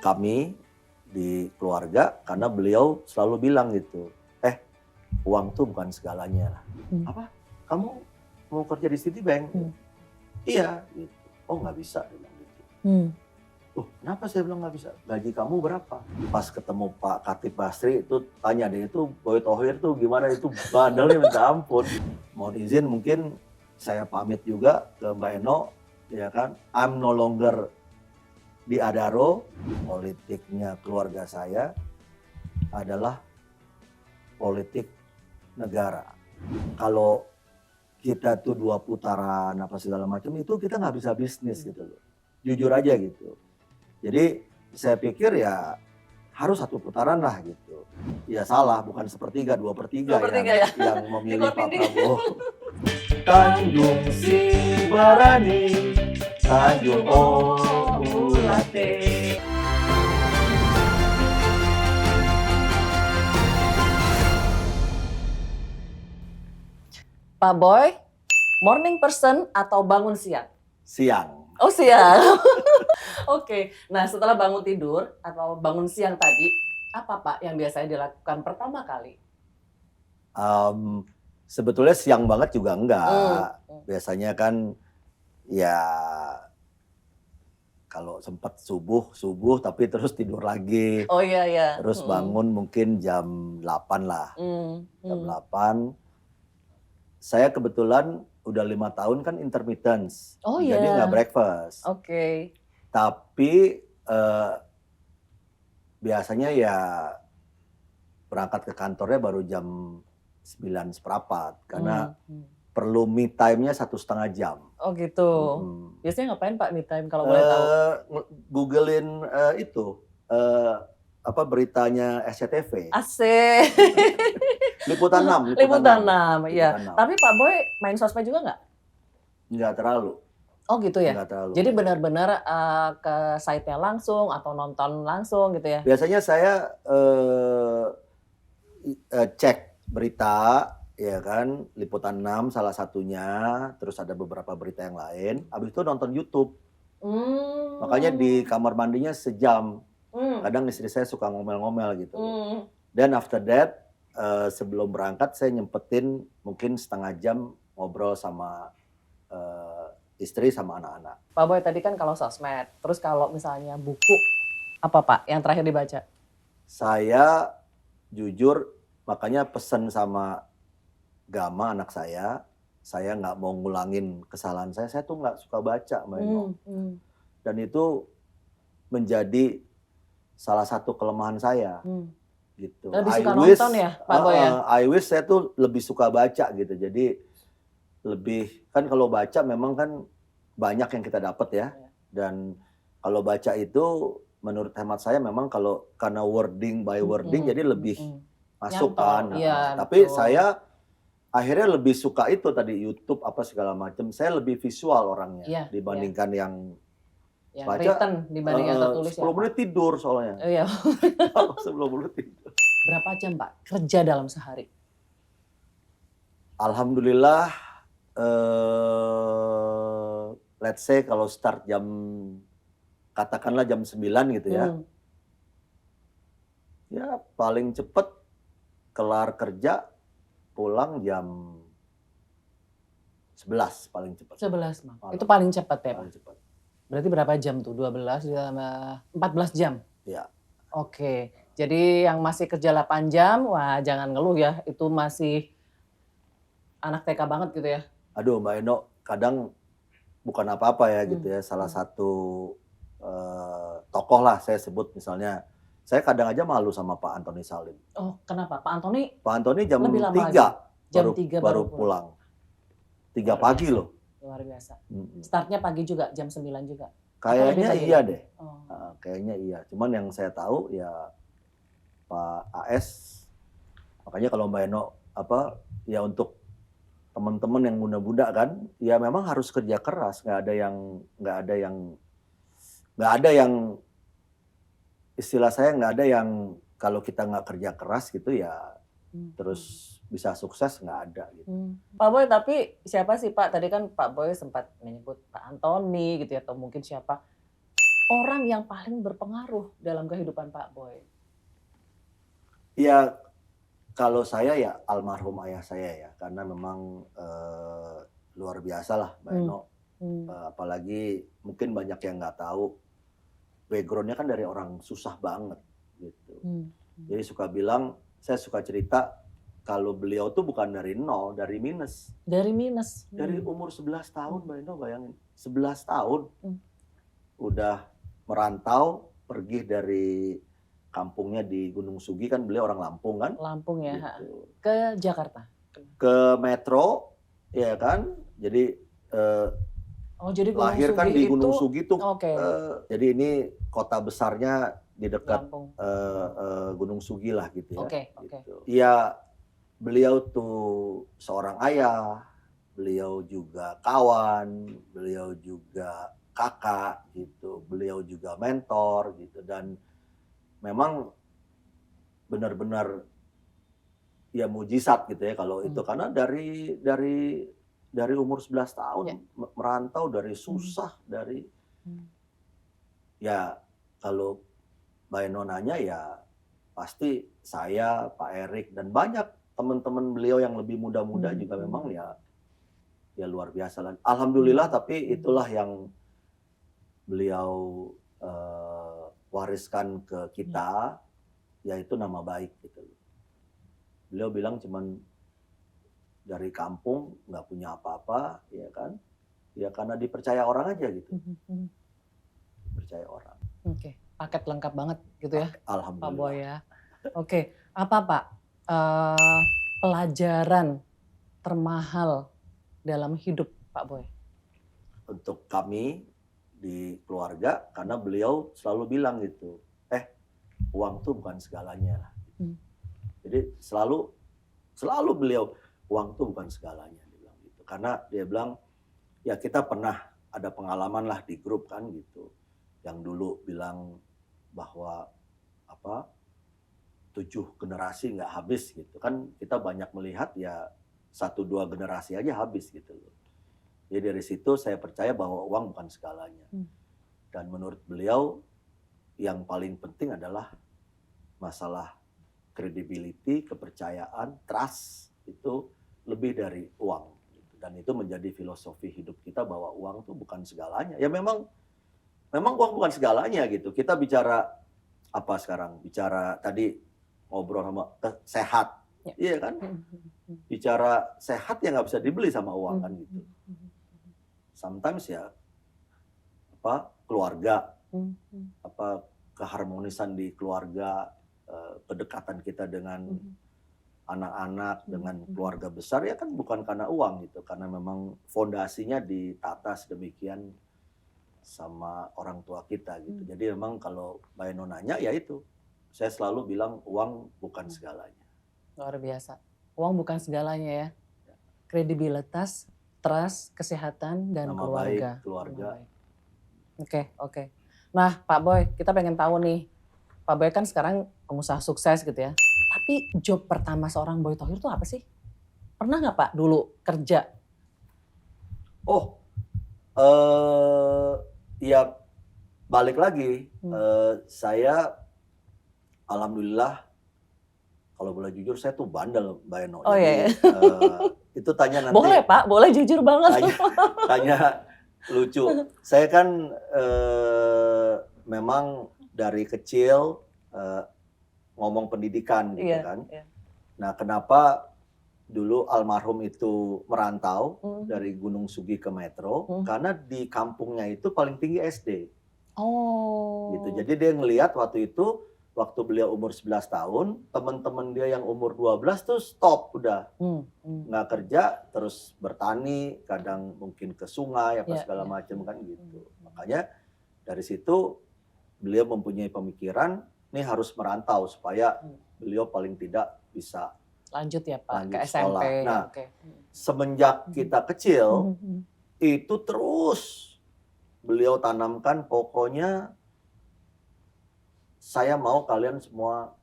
kami di keluarga karena beliau selalu bilang gitu, uang tuh bukan segalanya lah. Apa? Kamu mau kerja di Citibank? Iya. Gitu. Oh nggak bisa, dia bilang gitu. Kenapa saya bilang nggak bisa? Gaji kamu berapa? Pas ketemu Pak Khatib Basri itu tanya deh, itu Boy Thohir tuh gimana, itu bandelnya minta ampun. Mohon izin mungkin saya pamit juga ke Mbak Eno, ya kan? I'm no longer di Adaro. Politiknya keluarga saya adalah politik negara. Kalau kita tuh 2 putaran apa segala macam itu kita nggak bisa bisnis gitu loh. Jujur aja gitu. Jadi saya pikir ya harus 1 putaran lah gitu. Ya salah, bukan 1/3, 2/3 yang memilih Pak Prabowo. Tanjung Sibarani, Tanjung Oulate. Pak Boy, morning person atau bangun siang? Siang. Oh siang. Oke, nah setelah bangun tidur atau bangun siang tadi, apa Pak yang biasanya dilakukan pertama kali? Sebetulnya siang banget juga enggak. Biasanya kan ya kalau sempat subuh tapi terus tidur lagi. Oh iya. Terus bangun mungkin jam 8 lah. Jam 8. Saya kebetulan udah 5 tahun kan intermittence. Oh jadi nggak breakfast. Oke. Tapi biasanya ya berangkat ke kantornya baru jam 9:15 karena perlu me time-nya 1,5 jam. Oh gitu. Biasanya ngapain Pak me time kalau boleh tahu? Googlein itu beritanya SCTV. Asik. Liputan 6. Liputan 6, iya. Tapi Pak Boy main sosmed juga nggak? Nggak terlalu. Oh gitu ya? Nggak terlalu. Jadi benar-benar ke site-nya langsung atau nonton langsung gitu ya? Biasanya saya cek berita, ya kan, Liputan 6 salah satunya, terus ada beberapa berita yang lain, habis itu nonton YouTube. Makanya di kamar mandinya sejam. Kadang istri saya suka ngomel-ngomel gitu. Dan after that, sebelum berangkat saya nyempetin mungkin setengah jam ngobrol sama istri sama anak-anak. Pak Boy tadi kan kalau sosmed, terus kalau misalnya buku, apa Pak yang terakhir dibaca? Saya jujur, makanya pesen sama Gama anak saya nggak mau ngulangin kesalahan saya tuh nggak suka baca Mbak Eno. Dan itu menjadi salah satu kelemahan saya. Gitu. Lebih suka nonton ya Pak Boy ya? I wish saya tuh lebih suka baca gitu. Jadi lebih, kan kalau baca memang kan banyak yang kita dapat ya. Dan kalau baca itu menurut hemat saya memang kalau karena wording by wording jadi lebih masuk kan. Tapi saya akhirnya lebih suka itu tadi YouTube apa segala macam. Saya lebih visual orangnya dibandingkan yang baca. Written dibanding yang tertulis 10 menit tidur soalnya. Iya. 10 menit tidur. Berapa jam Pak kerja dalam sehari? Alhamdulillah, let's say kalau start katakanlah jam 9 gitu ya. Ya paling cepat kelar kerja pulang jam 11 paling cepat. 11 Bang. Itu paling cepat ya Pak? Paling cepat. Berarti berapa jam tuh? 12 ditambah 14 jam? Iya. Oke, jadi yang masih kerja 8 jam, wah jangan ngeluh ya, itu masih anak TK banget gitu ya. Aduh Mbak Eno, kadang bukan apa-apa ya gitu ya, salah satu tokoh lah saya sebut misalnya, saya kadang aja malu sama Pak Antoni Salim. Oh kenapa? Pak Antoni jam 3 baru pulang. 3 pagi loh. Luar biasa. Startnya pagi juga, jam 9 juga? Kayaknya iya deh. Kayaknya iya. Cuman yang saya tahu ya Pak AS, makanya kalau Mbak Eno ya untuk teman-teman yang muda-muda kan, ya memang harus kerja keras. Nggak ada yang istilah saya nggak ada yang kalau kita nggak kerja keras gitu ya terus bisa sukses, nggak ada gitu. Pak Boy, tapi siapa sih Pak? Tadi kan Pak Boy sempat menyebut Pak Antoni gitu ya, atau mungkin siapa. orang yang paling berpengaruh dalam kehidupan Pak Boy? Ya kalau saya ya almarhum ayah saya ya, karena memang luar biasa lah Mbak Eno. Apalagi mungkin banyak yang nggak tahu, backgroundnya kan dari orang susah banget gitu. Jadi saya suka cerita kalau beliau tuh bukan dari nol, dari minus. Dari minus. Dari umur 11 tahun Mbak Eno, bayangin. 11 tahun udah merantau, pergi dari kampungnya di Gunung Sugi, kan beliau orang Lampung kan. Lampung ya, Gitu. ke Jakarta. Ke Metro, ya kan. Jadi jadi lahir kan di Gunung Sugi tuh. Okay. Jadi ini kota besarnya di dekat Lampung. Gunung Sugi lah gitu ya. Gitu. Ya beliau tuh seorang ayah, beliau juga kawan, beliau juga kakak gitu, beliau juga mentor gitu, dan memang benar-benar ya mujizat gitu ya kalau itu, karena dari umur 11 tahun merantau, dari susah, dari ya kalau Mbak Eno nanya ya pasti saya, Pak Erik, dan banyak teman-teman beliau yang lebih muda-muda juga memang ya luar biasa lah. Alhamdulillah, tapi itulah yang beliau wariskan ke kita, yaitu nama baik gitu. Beliau bilang cuman dari kampung nggak punya apa-apa, ya kan? Ya karena dipercaya orang aja gitu. Percaya orang. Oke, paket lengkap banget gitu ya, Alhamdulillah. Pak Boy ya. Oke, apa Pak pelajaran termahal dalam hidup Pak Boy? Untuk kami di keluarga, karena beliau selalu bilang gitu, uang tuh bukan segalanya. Jadi selalu beliau, uang tuh bukan segalanya, dia bilang gitu. Karena dia bilang, ya kita pernah ada pengalaman lah di grup kan gitu, yang dulu bilang bahwa 7 generasi nggak habis gitu kan, kita banyak melihat ya 1-2 generasi aja habis gitu loh. Jadi dari situ saya percaya bahwa uang bukan segalanya. Dan menurut beliau yang paling penting adalah masalah credibility, kepercayaan, trust, itu lebih dari uang. Dan itu menjadi filosofi hidup kita bahwa uang itu bukan segalanya. Ya memang uang bukan segalanya gitu. Kita bicara apa sekarang? Bicara tadi ngobrol sama sehat, iya kan? Bicara sehat ya nggak bisa dibeli sama uang kan gitu. Sometimes ya keluarga, keharmonisan di keluarga, kedekatan kita dengan anak-anak, dengan keluarga besar ya kan bukan karena uang gitu, karena memang fondasinya ditata sedemikian sama orang tua kita gitu. Jadi memang kalau Mbak Eno nanya ya itu, saya selalu bilang uang bukan segalanya. Luar biasa. Uang bukan segalanya ya. Kredibilitas, trust, kesehatan, dan nama keluarga. Baik, keluarga. Oke. Nah Pak Boy, kita pengen tahu nih, Pak Boy kan sekarang pengusaha sukses gitu ya. Tapi job pertama seorang Boy Thohir itu apa sih? Pernah nggak Pak dulu kerja? Ya balik lagi, saya alhamdulillah kalau boleh jujur saya tuh bandel Mbak Eno. Itu tanya nanti. Boleh Pak, boleh jujur banget. Tanya lucu. Saya kan memang dari kecil ngomong pendidikan gitu kan. Nah kenapa dulu almarhum itu merantau dari Gunung Sugi ke Metro, karena di kampungnya itu paling tinggi SD. Gitu. Jadi dia ngelihat waktu itu, waktu beliau umur 11 tahun, teman-teman dia yang umur 12 tuh stop udah. Nggak kerja, terus bertani, kadang mungkin ke sungai apa segala macam kan gitu. Makanya dari situ beliau mempunyai pemikiran, ini harus merantau supaya beliau paling tidak bisa lanjut ya Pak, ke sekolah. SMP. Nah, semenjak kita kecil, itu terus beliau tanamkan, pokoknya saya mau kalian semua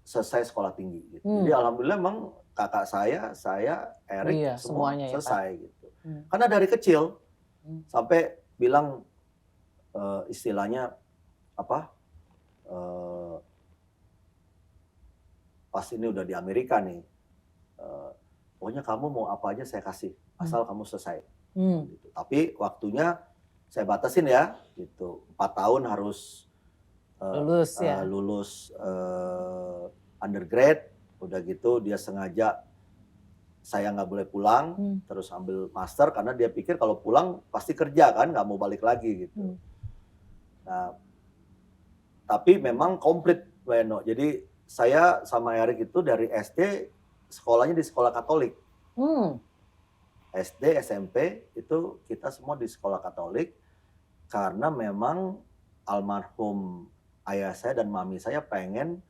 selesai sekolah tinggi. Gitu. Jadi alhamdulillah memang kakak saya, Erik, semua semuanya selesai. Ya, gitu. Karena dari kecil sampai bilang istilahnya apa? Pas ini udah di Amerika nih, pokoknya kamu mau apa aja saya kasih, asal kamu selesai. Gitu. Tapi waktunya saya batasin ya, gitu. 4 tahun harus lulus undergrad, udah gitu dia sengaja saya nggak boleh pulang, terus ambil master karena dia pikir kalau pulang pasti kerja kan, nggak mau balik lagi gitu. Nah, tapi memang komplit Mbak Eno. Jadi saya sama Erik itu dari SD sekolahnya di sekolah Katolik. SD, SMP itu kita semua di sekolah Katolik karena memang almarhum ayah saya dan mami saya pengen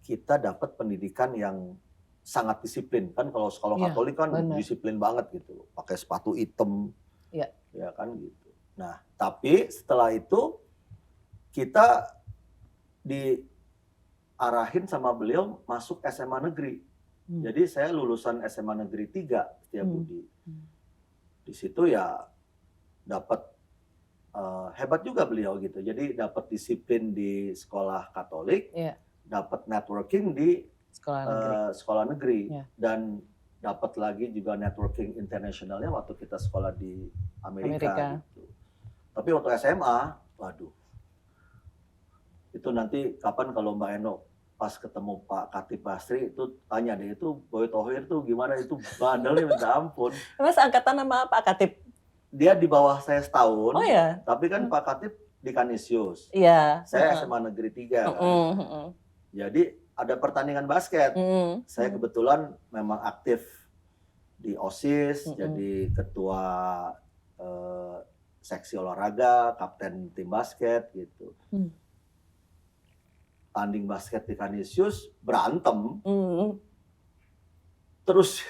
kita dapat pendidikan yang sangat disiplin. Kan kalau sekolah Katolik kan disiplin banget gitu, pakai sepatu hitam, ya kan gitu. Nah, tapi setelah itu kita diarahin sama beliau masuk SMA negeri. Jadi saya lulusan SMA negeri 3 Setiabudi. Di situ ya dapat hebat juga beliau gitu. Jadi dapat disiplin di sekolah Katolik, dapat networking di sekolah negeri, dan dapat lagi juga networking internasionalnya waktu kita sekolah di Amerika. Gitu. Tapi waktu SMA, waduh, itu nanti kapan kalau Mbak Eno pas ketemu Pak Khatib Basri itu tanya deh, itu Boy Thohir tuh gimana, itu bandelnya minta ampun. Mas angkatan nama Pak Khatib? Dia di bawah saya setahun, tapi kan Pak Khatib di Kanisius. Saya SMA negeri 3 kan. Jadi ada pertandingan basket. Saya kebetulan memang aktif di OSIS, jadi ketua seksi olahraga, kapten tim basket gitu. Tanding basket di Kanisius, berantem. Terus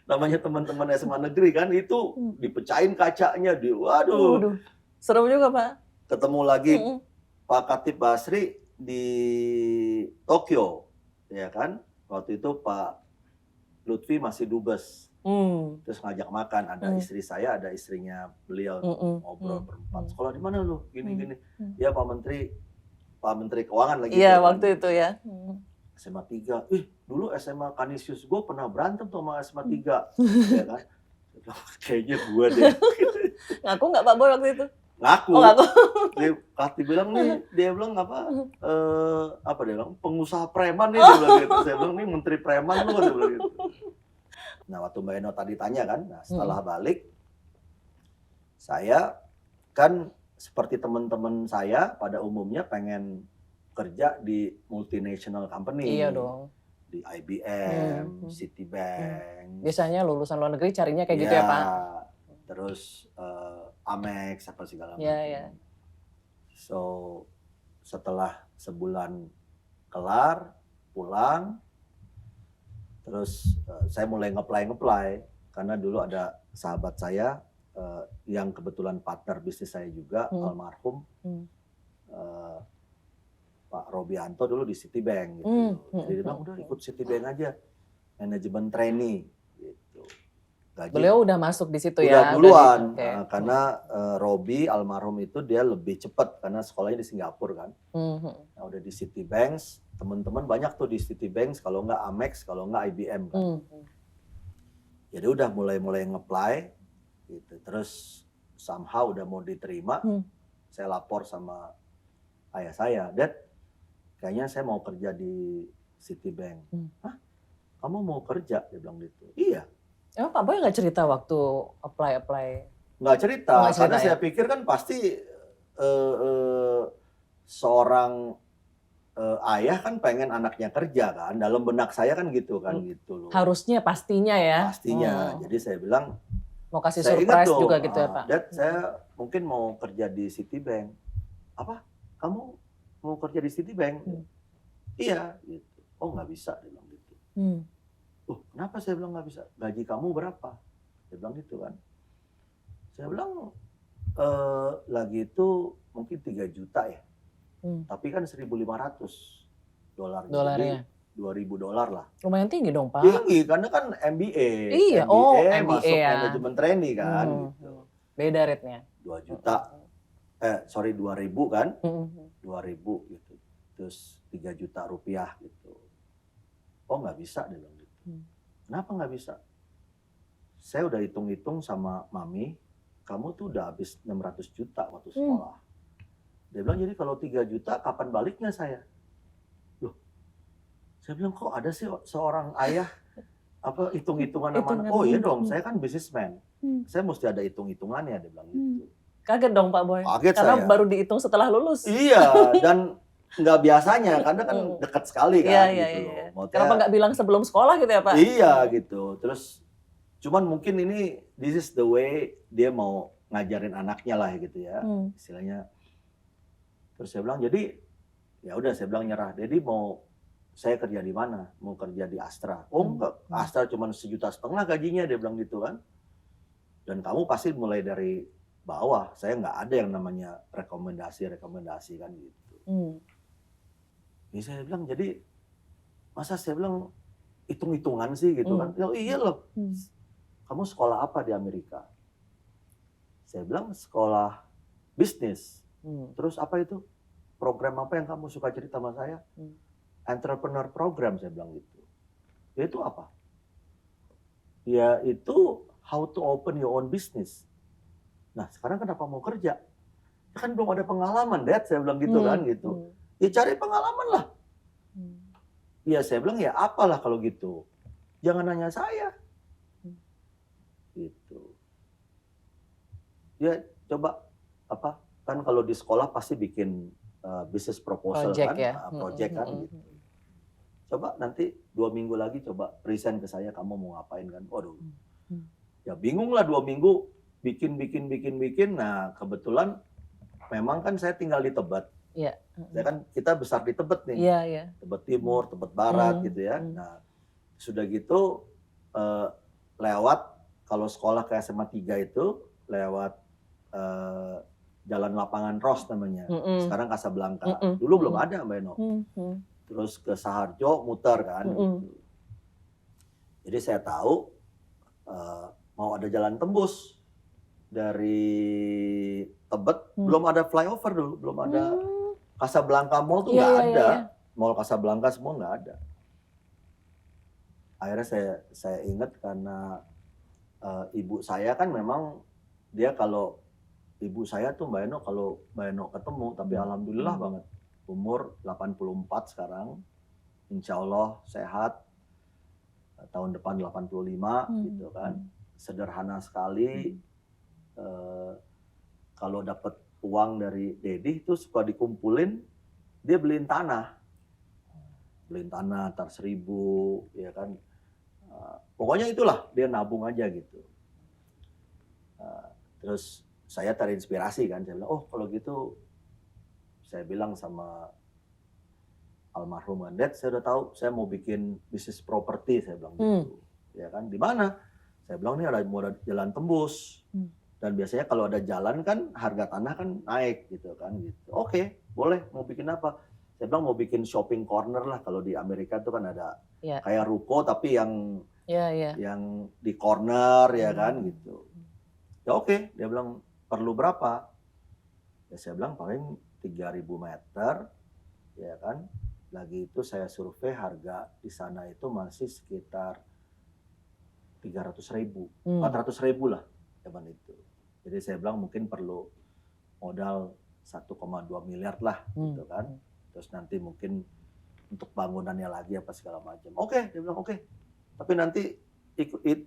namanya teman-teman SMA negeri kan itu dipecahin kacanya, waduh. Seru juga Pak. Ketemu lagi Pak Khatib Basri di Tokyo, ya kan? Waktu itu Pak Lutfi masih dubes, terus ngajak makan. Ada istri saya, ada istrinya beliau, ngobrol berempat. Sekolah di mana lu? Gini-gini. Ya Pak Menteri Keuangan lagi. Iya waktu itu ya. SMA 3. Dulu SMA Kanisius gue pernah berantem tuh sama SMA 3, ya kan? Kayaknya gue deh. Ngaku nggak Pak Boy waktu itu? Ngaku. Ngaku. Dia bilang nih, dia bilang apa dia bilang pengusaha preman nih, dia bilang gitu. Saya bilang nih menteri preman lu, dia bilang gitu. Nah waktu Mbak Eno tadi tanya kan, nah setelah balik saya kan seperti teman-teman saya pada umumnya pengen kerja di multinational company. Iya dong. Di IBM, Citibank. Biasanya lulusan luar negeri carinya kayak gitu ya Pak? Terus Amex apa segala macam. Iya. So setelah sebulan kelar, pulang, terus saya mulai nge-apply karena dulu ada sahabat saya yang kebetulan partner bisnis saya juga, almarhum Pak Robianto dulu di Citibank gitu. Jadi dia bilang udah ikut Citibank aja, manajemen trainee gitu. Gaji. Beliau udah masuk di situ udah duluan, karena Robi almarhum itu dia lebih cepat karena sekolahnya di Singapura kan. Nah udah di Citibank, teman-teman banyak tuh di Citibank, kalau nggak Amex, kalau nggak IBM kan. Jadi udah mulai nge-apply gitu. Terus somehow udah mau diterima, saya lapor sama ayah saya, Dad, kayaknya saya mau kerja di Citibank. Hah? Kamu mau kerja? Dia bilang gitu. Iya. Emang Pak Boy nggak cerita waktu apply? Nggak cerita, karena saya pikir kan pasti seorang ayah kan pengen anaknya kerja kan. Dalam benak saya kan gitu kan gitu loh. Harusnya pastinya ya. Pastinya. Jadi saya bilang mau kasih surprise juga gitu ya Pak. Dad, saya mungkin mau kerja di Citibank. Apa? Kamu mau kerja di Citibank? Iya. Gitu. Oh nggak bisa, dia bilang gitu. Kenapa saya bilang nggak bisa? Gaji kamu berapa? Dia bilang gitu kan. Saya bilang lagi itu mungkin 3 juta ya. Tapi kan 1.500 dolar. Dolarnya. Jadi $2.000 lah. Lumayan tinggi dong Pak. Tinggi karena kan MBA. Iya, MBA MBA masuk ya. manajemen trainee kan. Gitu. Beda rate-nya. 2 juta. sorry 2.000 kan, Mhm. 2.000 gitu. Terus 3 juta rupiah gitu. Oh nggak bisa dia bilang gitu. Kenapa nggak bisa? Saya udah hitung-hitung sama mami, kamu tuh udah habis 600 juta waktu sekolah. Dia bilang jadi kalau 3 juta kapan baliknya saya? Loh, saya bilang kok ada sih seorang ayah hitung-hitungan sama anak. Oh iya dong, saya kan businessman. Saya mesti ada hitung-hitungannya, dia bilang gitu. Kaget dong Pak Boy. Kaget Karena saya. baru dihitung setelah lulus. Iya, dan nggak biasanya karena kan dekat sekali kan Iya, gitu iya. loh. Maksudnya, Kenapa nggak bilang sebelum sekolah gitu ya Pak? iya gitu. Terus cuman mungkin ini this is the way dia mau ngajarin anaknya lah gitu ya, istilahnya. Terus saya bilang jadi ya udah saya bilang nyerah. Jadi mau saya kerja di mana? Mau kerja di Astra. Oh enggak, Astra cuma 1,5 juta gajinya, dia bilang gitu kan. Dan kamu pasti mulai dari bawah. Saya nggak ada yang namanya rekomendasi kan gitu. Jadi saya bilang jadi masa saya bilang hitung-hitungan sih gitu kan. Ya iya loh. Kamu sekolah apa di Amerika? Saya bilang sekolah bisnis. Terus apa itu? Program apa yang kamu suka cerita sama saya? Entrepreneur program, saya bilang gitu. Ya itu apa? Ya itu how to open your own business. Nah sekarang kenapa mau kerja? Ya kan belum ada pengalaman, Dad, saya bilang gitu kan gitu. Ya cari pengalaman lah. Ya saya bilang ya apalah kalau gitu. Jangan nanya saya. Gitu. Ya coba apa? Kan kalau di sekolah pasti bikin business proposal Project kan, ya. project kan gitu. Coba nanti 2 minggu lagi coba present ke saya kamu mau ngapain kan. Waduh. Ya bingung lah 2 minggu bikin. Nah kebetulan memang kan saya tinggal di Tebet. Iya. Ya kan kita besar di Tebet nih. Iya, iya. Tebet Timur, Tebet Barat gitu ya. Nah sudah gitu lewat kalau sekolah ke SMA 3 itu lewat Jalan Lapangan Ros namanya. Sekarang Kasablanka. Dulu belum ada Mbak Eno. Terus ke Saharjo muter kan. Gitu. Jadi saya tahu mau ada jalan tembus dari Tebet. Belum ada flyover dulu, belum ada Kasablanka Mall tuh nggak ada. Mall Kasablanka semua nggak ada. Akhirnya saya ingat karena ibu saya kan memang dia kalau ibu saya tuh Mbak Eno kalau Mbak Eno ketemu, tapi alhamdulillah banget umur 84 sekarang, insya Allah sehat, tahun depan 85 gitu kan, sederhana sekali. Kalau dapat uang dari Dedi itu suka dikumpulin, dia beliin tanah tar 1.000 ya kan, pokoknya itulah dia nabung aja gitu. Terus saya terinspirasi kan, saya bilang, oh kalau gitu, saya bilang sama almarhum Dad, saya udah tahu, saya mau bikin bisnis properti, saya bilang gitu, ya kan, di mana? Saya bilang ini mau ada jalan tembus, dan biasanya kalau ada jalan kan harga tanah kan naik gitu kan, gitu. Oke, boleh, mau bikin apa? Saya bilang mau bikin shopping corner lah, kalau di Amerika tuh kan ada kayak ruko tapi yang di corner ya kan gitu. Ya oke, dia bilang perlu berapa? Ya saya bilang paling 3.000 meter, ya kan. Lagi itu saya survei harga di sana itu masih sekitar 300.000, 400.000 lah zaman itu. Jadi saya bilang mungkin perlu modal 1,2 miliar lah, gitu kan. Terus nanti mungkin untuk bangunannya lagi apa segala macam. Oke, dia bilang oke. Tapi nanti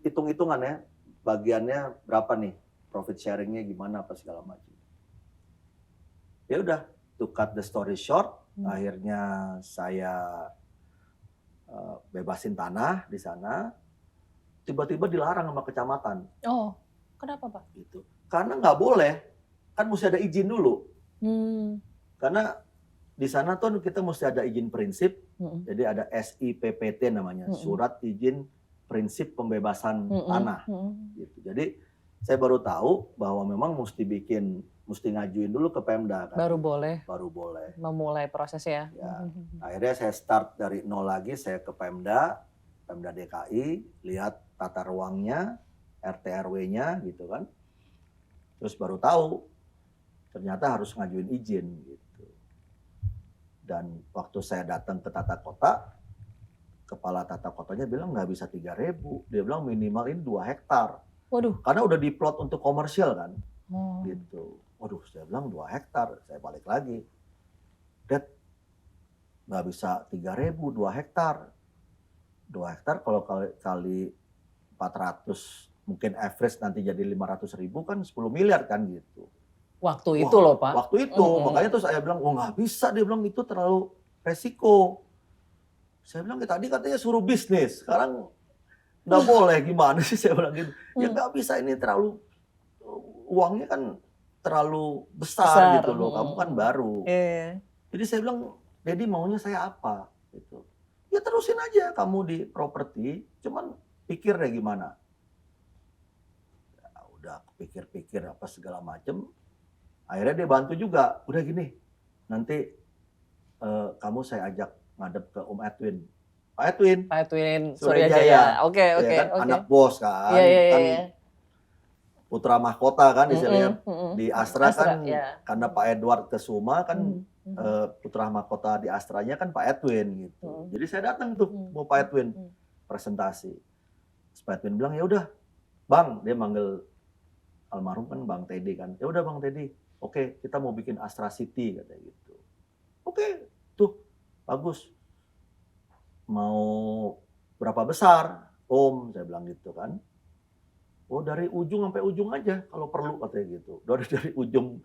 hitung-hitungan ya, bagiannya berapa nih? Profit sharingnya gimana apa segala macam. Ya udah, to cut the story short, akhirnya saya bebasin tanah di sana. Tiba-tiba dilarang sama kecamatan. Oh, kenapa Pak? Gitu. Karena nggak boleh, kan mesti ada izin dulu. Karena di sana tuh kita mesti ada izin prinsip, jadi ada SIPPT namanya, Surat Izin Prinsip Pembebasan Tanah. Gitu. Jadi saya baru tahu bahwa memang mesti ngajuin dulu ke Pemda. Kan? Baru boleh. Memulai proses ya. Akhirnya saya start dari nol lagi, saya ke Pemda DKI, lihat tata ruangnya, RT RW-nya gitu kan. Terus baru tahu ternyata harus ngajuin izin gitu. Dan waktu saya datang ke tata kota, kepala tata kotanya bilang nggak bisa 3.000, dia bilang minimal ini 2 hektar. Waduh. Karena udah diplot untuk komersial kan, Oh. gitu. Waduh, saya bilang 2 hektar, saya balik lagi. Dad, nggak bisa 3.000, 2 hektar. 2 hektar kalau kali 400, mungkin average nanti jadi 500.000 kan 10 miliar kan gitu. Waktu itu loh Pak. Waktu itu, makanya terus saya bilang, oh nggak bisa, dia bilang itu terlalu resiko. Saya bilang, tadi katanya suruh bisnis, sekarang nggak boleh, gimana sih saya bilang gitu. Ya nggak bisa, ini terlalu, uangnya kan terlalu besar gitu loh, kamu kan baru. Jadi saya bilang, Dedi maunya saya apa? Gitu. Ya terusin aja kamu di properti, cuman pikir deh gimana. Ya, udah pikir-pikir apa segala macem, akhirnya dia bantu juga. Udah gini, nanti kamu saya ajak ngadep ke Om Edwin. Pak Edwin Suryajaya. Oke. Kan anak bos kan, kan putra mahkota kan istilahnya. Di Astra kan, karena Pak Edward ke Suma kan, putra mahkota di Astranya kan Pak Edwin gitu. Jadi saya datang tuh mau Pak Edwin presentasi. Terus Pak Edwin bilang, ya udah Bang, dia manggil almarhum kan Bang Teddy kan. Ya udah Bang Teddy, oke, kita mau bikin Astra City katanya gitu. Oke, tuh bagus. Mau berapa besar? Om, saya bilang gitu kan. Oh, dari ujung sampai ujung aja kalau perlu katanya gitu. Dari ujung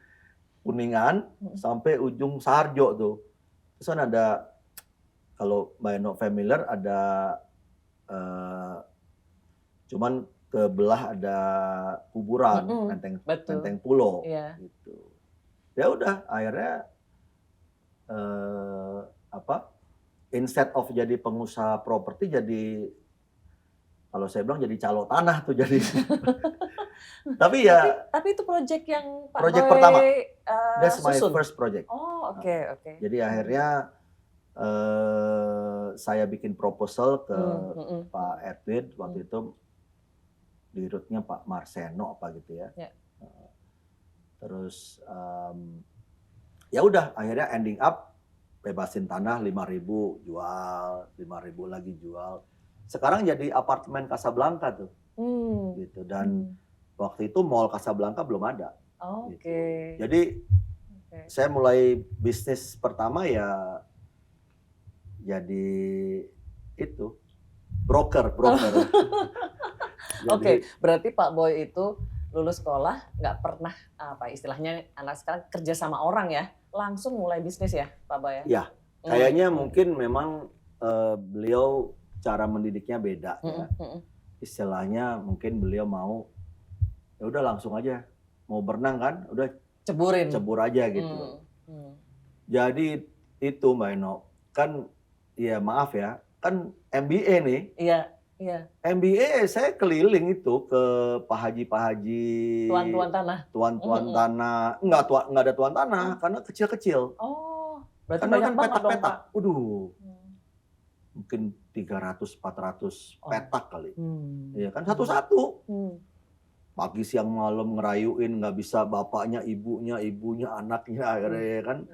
Kuningan sampai ujung Sarjo tuh. Terus kan ada, kalau Mbak Eno familiar, ada cuman ke belah ada kuburan, Menteng Pulo gitu. Ya udah, akhirnya instead of jadi pengusaha properti, jadi, kalau saya bilang jadi calo tanah tuh jadi. Tapi ya. Tapi itu proyek yang Pak Proyek Boy pertama. That's my susun. first project. Oh, oke. Jadi akhirnya saya bikin proposal ke Pak Edwin waktu itu, di rootnya Pak Marseno apa gitu ya. Terus ya udah, akhirnya ending up bebasin tanah 5.000 jual, 5.000 lagi jual. Sekarang jadi apartemen Casablanca tuh. Gitu. Dan waktu itu Mall Casablanca belum ada. Gitu. Jadi saya mulai bisnis pertama ya jadi itu broker. Oke, berarti Pak Boy itu lulus sekolah nggak pernah apa istilahnya anak sekarang kerja sama orang ya, langsung mulai bisnis ya Pak Boy ya? Ya, kayaknya mungkin memang beliau cara mendidiknya beda ya. Istilahnya mungkin beliau mau, ya udah langsung aja, mau berenang kan, udah cebur aja gitu. Jadi itu Mbak Eno, kan ya maaf ya, kan MBA nih. Iya. MBA saya keliling itu ke Pak Haji. Tuan-tuan tanah. Tuan-tuan tanah, enggak ada tuan tanah karena kecil-kecil. Oh, berarti karena banyak kan banget petak-petak. Waduh. Mungkin 300-400 petak kali. Iya kan, satu-satu. Pagi siang malam ngerayuin, nggak bisa bapaknya, ibunya, anaknya, akhirnya kan.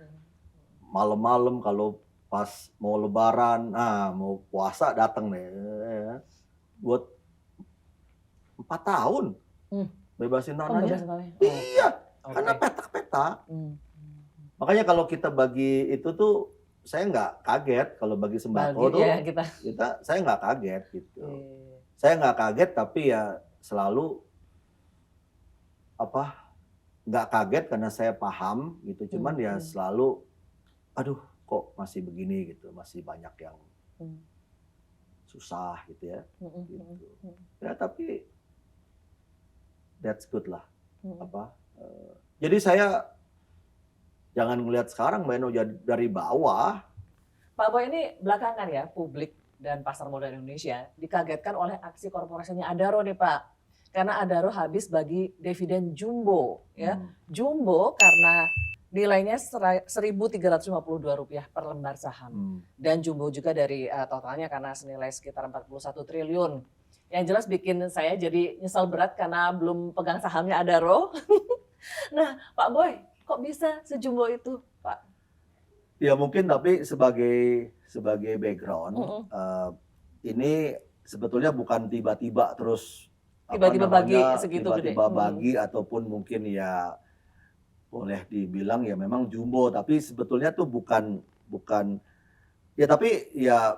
Malam-malam kalau pas mau lebaran, mau puasa datang deh. Buat 4 tahun bebasin tanahnya. Iya, karena petak-petak. Makanya kalau kita bagi itu tuh, saya nggak kaget kalau bagi sembako tuh. Saya nggak kaget gitu. Saya nggak kaget, tapi ya selalu nggak kaget karena saya paham gitu. Cuman ya selalu, aduh kok masih begini gitu, masih banyak yang susah gitu ya. Gitu. Ya tapi that's good lah. Jadi saya jangan ngelihat sekarang Mbak Eno dari bawah. Pak Boy ini belakangan ya, publik dan pasar modal Indonesia dikagetkan oleh aksi korporasinya Adaro nih Pak. Karena Adaro habis bagi dividen jumbo ya. Jumbo karena nilainya Rp1.352 per lembar saham. Dan jumbo juga dari totalnya karena senilai sekitar 41 triliun. Yang jelas bikin saya jadi nyesal berat karena belum pegang sahamnya Adaro. Nah Pak Boy, Kok bisa sejumbo itu, Pak? Ya mungkin tapi sebagai background, ini sebetulnya bukan tiba-tiba terus apa Tiba-tiba bagi namanya segitu gede? tiba-tiba bagi ataupun mungkin ya boleh dibilang ya memang jumbo, tapi sebetulnya tuh bukan ya, tapi ya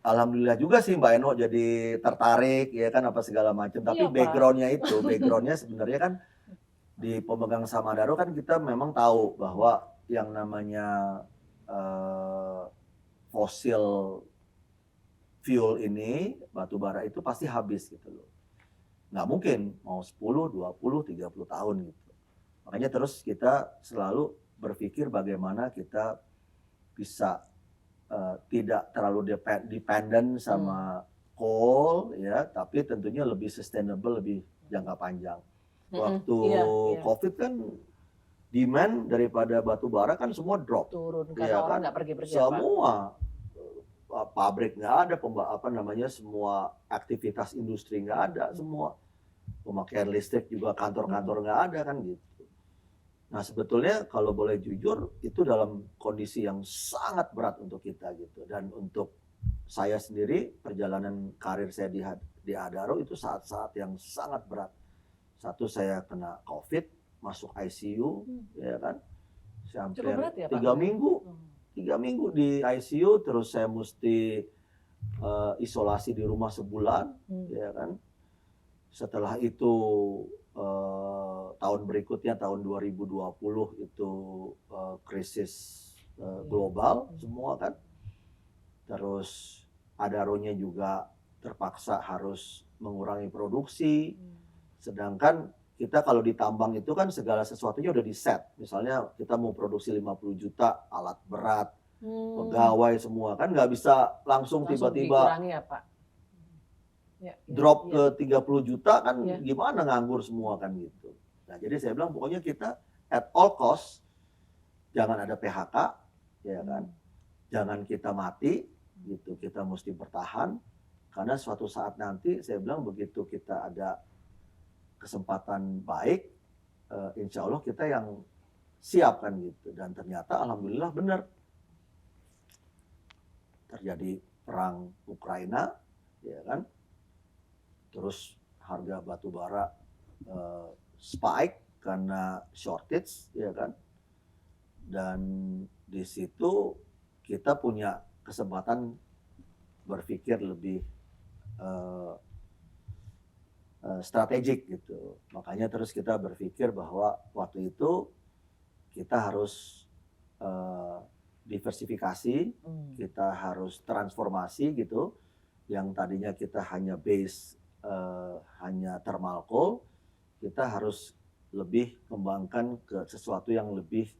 alhamdulillah juga sih Mbak Eno jadi tertarik ya kan apa segala macam. Tapi Iya, Pak. backgroundnya sebenarnya kan di pemegang saham Adaro kan kita memang tahu bahwa yang namanya fosil fuel ini, batu bara itu pasti habis gitu loh. Nggak mungkin mau 10, 20, 30 tahun gitu. Makanya terus kita selalu berpikir bagaimana kita bisa tidak terlalu dependent sama coal ya, tapi tentunya lebih sustainable, lebih jangka panjang. Waktu COVID kan demand daripada batu bara kan semua drop. Turun karena orang nggak pergi-pergi. Semua pabrik nggak ada, semua aktivitas industri nggak ada, semua pemakaian listrik juga kantor-kantor nggak ada kan gitu. Nah sebetulnya kalau boleh jujur itu dalam kondisi yang sangat berat untuk kita gitu, dan untuk saya sendiri perjalanan karir saya di Adaro itu saat-saat yang sangat berat. Satu, saya kena COVID, masuk ICU, ya kan, sampai 3 minggu di ICU, terus saya mesti isolasi di rumah sebulan, ya kan. Setelah itu tahun berikutnya tahun 2020 itu krisis global semua kan. Terus Adaronya juga terpaksa harus mengurangi produksi. Sedangkan kita kalau di tambang itu kan segala sesuatunya udah di set. Misalnya kita mau produksi 50 juta alat berat, pegawai semua kan nggak bisa langsung tiba-tiba ya, Pak. Drop ke 30 juta kan gimana, nganggur semua kan gitu. Nah jadi saya bilang pokoknya kita at all cost jangan ada PHK ya kan, jangan kita mati gitu, kita mesti bertahan karena suatu saat nanti saya bilang begitu kita ada kesempatan baik, insya Allah kita yang siap kan gitu. Dan ternyata alhamdulillah benar terjadi perang Ukraina ya kan. Terus harga batu bara spike karena shortage, ya kan. Dan di situ kita punya kesempatan berpikir lebih strategik gitu. Makanya terus kita berpikir bahwa waktu itu kita harus diversifikasi, kita harus transformasi gitu. Yang tadinya kita hanya base hanya thermal coal, kita harus lebih kembangkan ke sesuatu yang lebih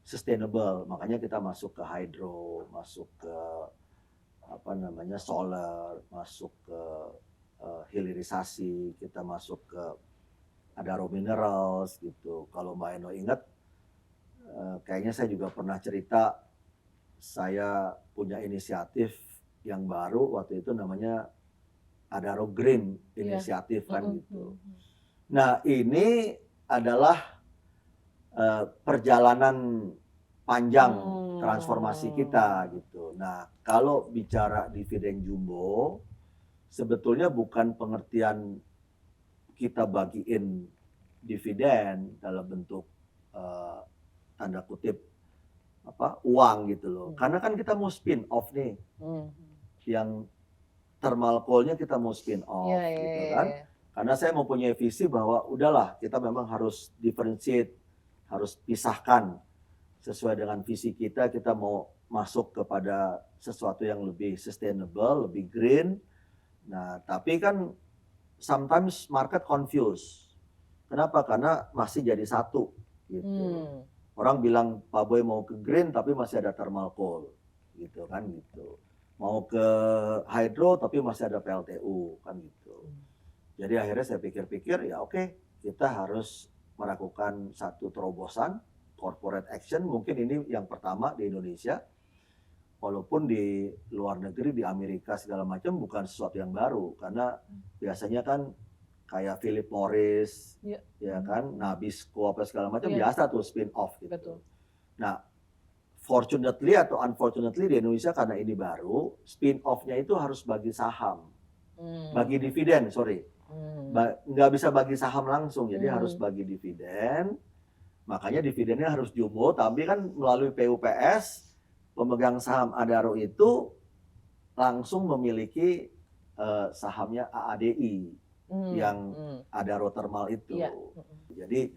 sustainable. Makanya kita masuk ke hydro, masuk ke solar, masuk ke hilirisasi, kita masuk ke Adaro Minerals gitu. Kalau Mbak Eno ingat, kayaknya saya juga pernah cerita saya punya inisiatif yang baru waktu itu namanya Adaro Green inisiatif kan gitu. Nah ini adalah perjalanan panjang transformasi kita gitu. Nah kalau bicara dividen jumbo, sebetulnya bukan pengertian kita bagiin dividen dalam bentuk tanda kutip uang gitu loh. Karena kan kita mau spin off nih, yang thermal coal-nya kita mau spin off gitu kan. Karena saya mempunyai visi bahwa udahlah kita memang harus differentiate, harus pisahkan sesuai dengan visi kita mau masuk kepada sesuatu yang lebih sustainable, lebih green. Nah, tapi kan sometimes market confuse. Kenapa? Karena masih jadi satu gitu. Orang bilang Pak Boy mau ke green tapi masih ada thermal coal gitu kan gitu. Mau ke hydro tapi masih ada PLTU kan gitu. Jadi akhirnya saya pikir-pikir ya oke, kita harus melakukan satu terobosan corporate action, mungkin ini yang pertama di Indonesia. Walaupun di luar negeri, di Amerika segala macam bukan sesuatu yang baru, karena biasanya kan Iya. kayak Philip Morris, Iya. ya kan, Nabisco apa segala macam Iya. biasa tuh spin off gitu. Betul. Nah, fortunately atau unfortunately di Indonesia karena ini baru, spin off-nya itu harus bagi saham, bagi dividen, sorry. Nggak bisa bagi saham langsung, jadi harus bagi dividen. Makanya dividennya harus jumbo, tapi kan melalui PUPS, pemegang saham Adaro itu langsung memiliki sahamnya AADI yang Adaro Thermal itu. Iya. Jadi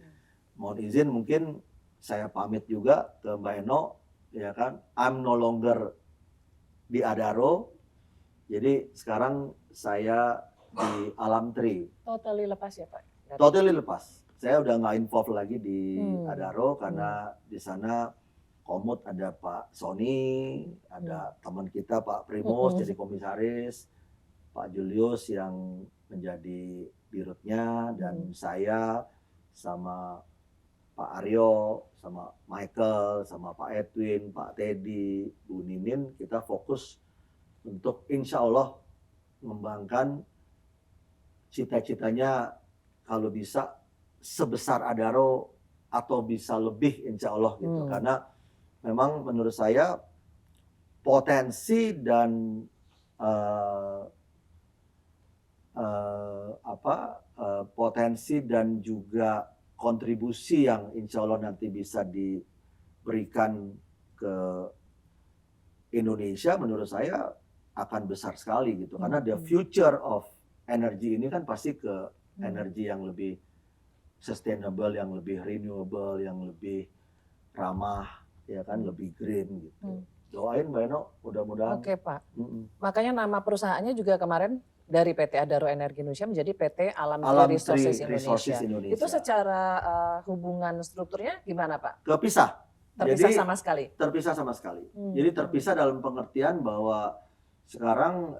mohon izin mungkin saya pamit juga ke Mbak Eno, ya kan, I'm no longer di Adaro, jadi sekarang saya di Alam Tree. Totally lepas ya Pak? Totally lepas. Saya udah nggak involve lagi di Adaro karena di sana Komut ada Pak Sony, ada teman kita Pak Primus jadi komisaris, Pak Julius yang menjadi dirutnya, dan saya sama Pak Aryo, sama Michael, sama Pak Edwin, Pak Teddy, Bu Ninin, kita fokus untuk insya Allah mengembangkan cita-citanya kalau bisa sebesar Adaro atau bisa lebih insya Allah gitu. Karena memang menurut saya potensi dan potensi dan juga kontribusi yang insya Allah nanti bisa diberikan ke Indonesia menurut saya akan besar sekali gitu. Karena the future of energy ini kan pasti ke energi yang lebih sustainable, yang lebih renewable, yang lebih ramah, ya kan, lebih green gitu. Doain Mbak Eno, mudah-mudahan. Oke Pak. Makanya nama perusahaannya juga kemarin dari PT Adaro Energi Indonesia menjadi PT Alam Tree Resources Indonesia. Itu secara hubungan strukturnya gimana Pak? Kepisah. Terpisah Jadi, sama sekali? Terpisah sama sekali. Jadi terpisah dalam pengertian bahwa sekarang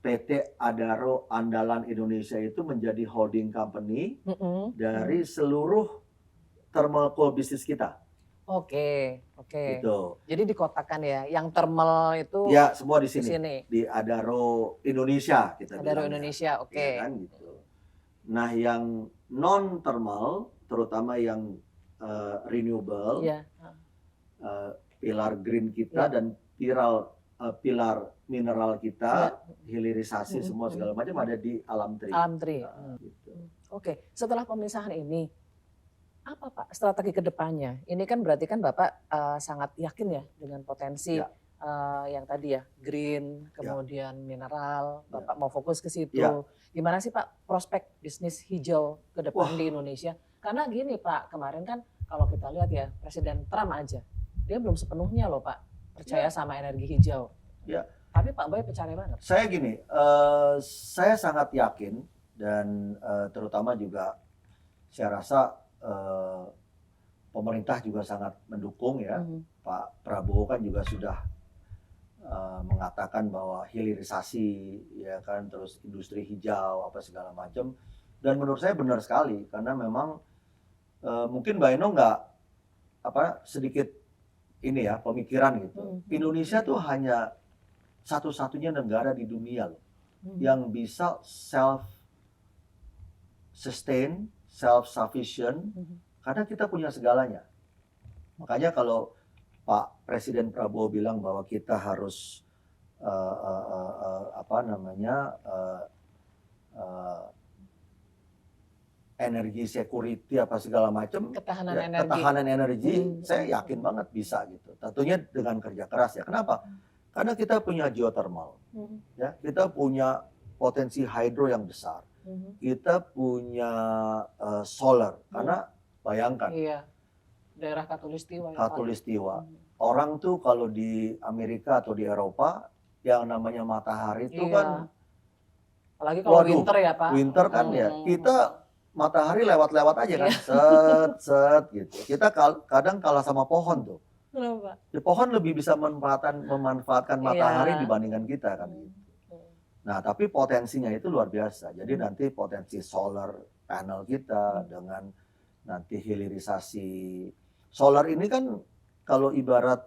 PT Adaro Andalan Indonesia itu menjadi holding company dari seluruh thermal coal bisnis kita. Oke. Gitu. Jadi dikotakan ya, yang thermal itu ya semua di sini. Di Adaro Indonesia kita Adaro Indonesia, oke. Ya kan, gitu. Nah, yang non thermal, terutama yang renewable, pilar green kita dan pilar mineral kita, hilirisasi semua segala macam ada di Alam Tree. Alam Tree. Gitu. Oke, setelah pemisahan ini, apa Pak strategi ke depannya? Ini kan berarti kan Bapak sangat yakin ya dengan potensi yang tadi ya, green, kemudian mineral, Bapak mau fokus ke situ. Gimana sih Pak prospek bisnis hijau ke depan di Indonesia? Karena gini Pak, kemarin kan kalau kita lihat ya, Presiden Trump aja, dia belum sepenuhnya loh Pak percaya sama energi hijau. Tapi Pak Boy percaya banget. Saya gini, saya sangat yakin dan terutama juga saya rasa pemerintah juga sangat mendukung ya. Pak Prabowo kan juga sudah mengatakan bahwa hilirisasi ya kan, terus industri hijau apa segala macam, dan menurut saya benar sekali karena memang mungkin Mbak Eno nggak sedikit ini ya pemikiran gitu. Indonesia tuh hanya satu-satunya negara di dunia loh yang bisa self sustain, self sufficient, karena kita punya segalanya. Makanya kalau Pak Presiden Prabowo bilang bahwa kita harus energi security apa segala macam, ketahanan energi, saya yakin banget bisa gitu. Tentunya dengan kerja keras ya. Kenapa? Karena kita punya geothermal, ya, kita punya potensi hydro yang besar, kita punya solar. Karena bayangkan, daerah Katulistiwa. Katulistiwa. Orang tuh kalau di Amerika atau di Eropa, yang namanya matahari itu kan, apalagi kalau winter ya Pak. Winter kan ya, kita matahari lewat-lewat aja kan, set gitu. Kita kadang kalah sama pohon tuh. Kenapa? Ya, pohon lebih bisa memanfaatkan matahari dibandingkan kita kan gitu. Nah, tapi potensinya itu luar biasa. Jadi nanti potensi solar panel kita dengan nanti hilirisasi. Solar ini kan kalau ibarat